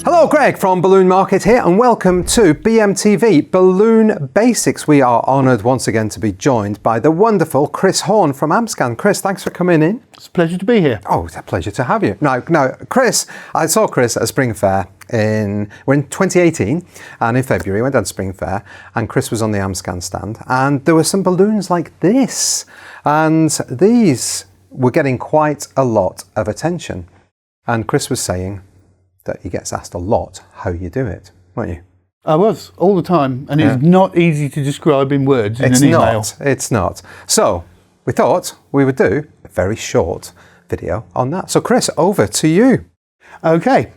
Hello, Greg from Balloon Market here, and welcome to BMTV Balloon Basics. We are honoured once again to be joined by the wonderful Chris Horne from Amscan. Chris, thanks for coming in. It's a pleasure to be here. Oh, it's a pleasure to have you. Now, Chris, I saw Chris at a Spring Fair we're in 2018, and in February went down to Spring Fair, and Chris was on the Amscan stand, and there were some balloons like this, and these were getting quite a lot of attention. And Chris was saying that he gets asked a lot how you do it, weren't you? I was, all the time, and it's not easy to describe in words in an email. It's not. So we thought we would do a very short video on that. So Chris, over to you. Okay,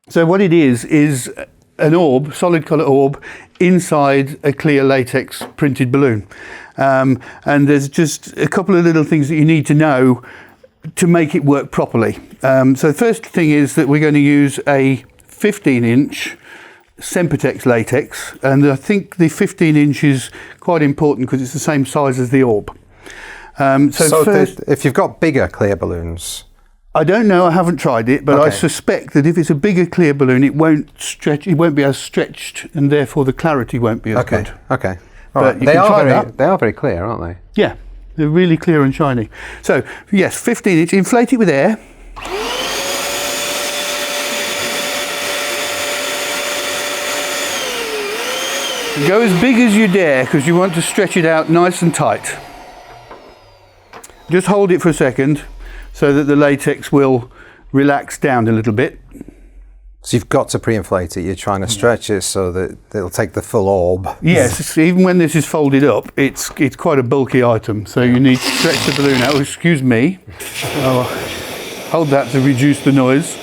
so what it is an orb, solid colour orb, inside a clear latex printed balloon. And there's just a couple of little things that you need to know to make it work properly. So the first thing is that we're going to use a 15-inch sympathic latex, and I think the 15-inch is quite important because it's the same size as the orb. So first, if you've got bigger clear balloons, I don't know, I haven't tried it, but I suspect that if it's a bigger clear balloon, it won't be as stretched, and therefore the clarity won't be as good. Okay. All right. They are very clear, aren't they? Yeah, they're really clear and shiny. So yes, 15-inch, inflate it with air. Go as big as you dare, because you want to stretch it out nice and tight. Just hold it for a second so that the latex will relax down a little bit. So you've got to pre-inflate it. You're trying to stretch it so that it'll take the full orb. Yes, even when this is folded up, it's quite a bulky item, so you need to stretch the balloon out. Oh, excuse me. Hold that to reduce the noise.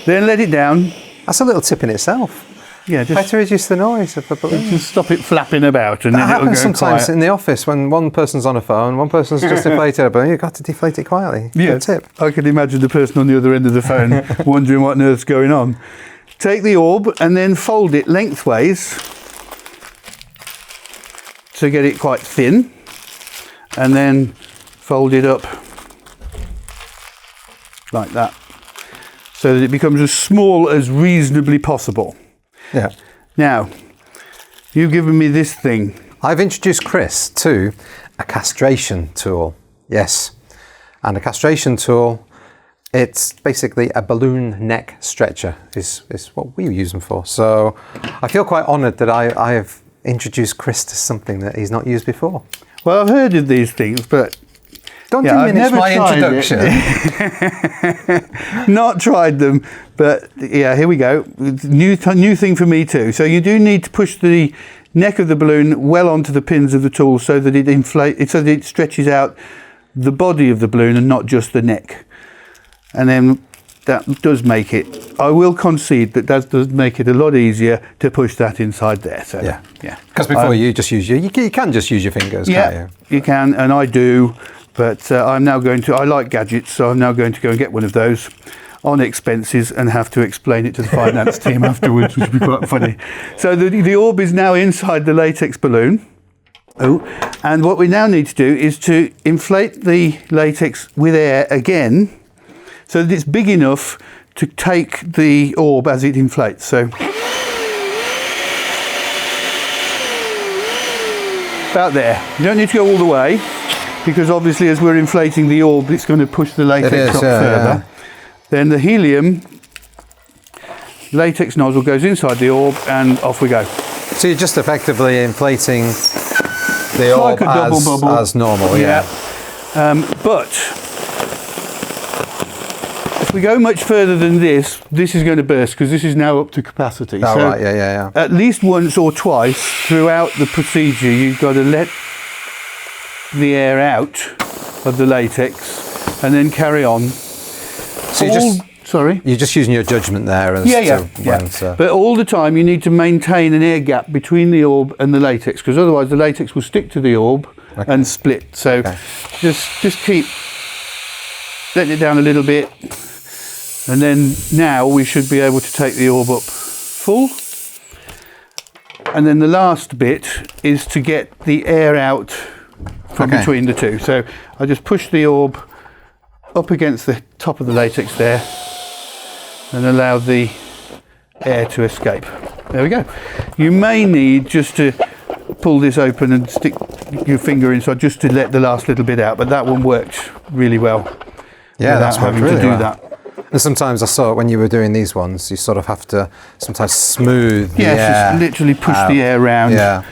Then let it down. That's a little tip in itself. Yeah, just to reduce the noise of the balloon. Just stop it flapping about, and that then it'll happens go sometimes quiet. in the office when one person's on a phone, one person's just deflated a balloon. You've got to deflate it quietly. Yeah, good tip. I can imagine the person on the other end of the phone wondering what on earth's going on. Take the orb and then fold it lengthways to get it quite thin, and then fold it up like that, so that it becomes as small as reasonably possible. Yeah. Now, you've given me this thing. I've introduced Chris to a castration tool. Yes. And a castration tool, it's basically a balloon neck stretcher is what we use them for. So I feel quite honoured that I have introduced Chris to something that he's not used before. Well, I've heard of these things, but don't diminish my introduction. Not tried them, but yeah, here we go. New thing for me too. So you do need to push the neck of the balloon well onto the pins of the tool so that it inflates, so that it stretches out the body of the balloon and not just the neck. And then that does make it, I will concede that does make it a lot easier to push that inside there. So yeah. Because before you just use you can just use your fingers, can't you? You can, and I do. But I'm now I like gadgets, so I'm now going to go and get one of those on expenses and have to explain it to the finance team afterwards, which would be quite funny. So the orb is now inside the latex balloon. And what we now need to do is to inflate the latex with air again, so that it's big enough to take the orb as it inflates. So about there. You don't need to go all the way, because obviously as we're inflating the orb, it's going to push the latex up further. Then the helium latex nozzle goes inside the orb, and off we go. So you're just effectively inflating the orb like a double bubble as normal, but if we go much further than this is going to burst, because this is now up to capacity. At least once or twice throughout the procedure, you've got to let the air out of the latex and then carry on. So you're just using your judgment there as But all the time you need to maintain an air gap between the orb and the latex, because otherwise the latex will stick to the orb and split. So just keep letting it down a little bit, and then now we should be able to take the orb up full. And then the last bit is to get the air out from between the two. So I just push the orb up against the top of the latex there and allow the air to escape. There we go. You may need just to pull this open and stick your finger inside just to let the last little bit out, but that one works really well. Yeah, that's having really to do well. that. And sometimes I saw it when you were doing these ones, you sort of have to sometimes smooth the Yes, air just literally push out. the air around. Yeah,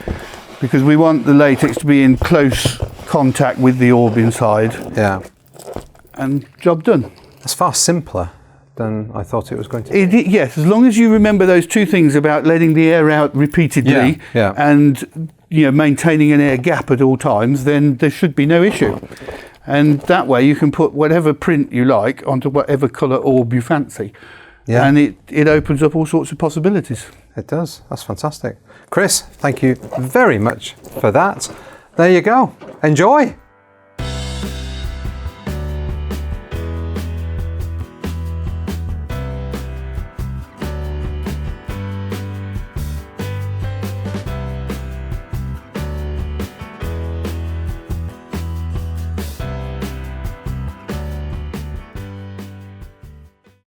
Because we want the latex to be in close contact with the orb inside, yeah. and job done. It's far simpler than I thought it was going to be. Yes, as long as you remember those two things about letting the air out repeatedly Yeah. and maintaining an air gap at all times, then there should be no issue. And that way you can put whatever print you like onto whatever colour orb you fancy. Yeah. And it opens up all sorts of possibilities. It does. That's fantastic. Chris, thank you very much for that. There you go. Enjoy.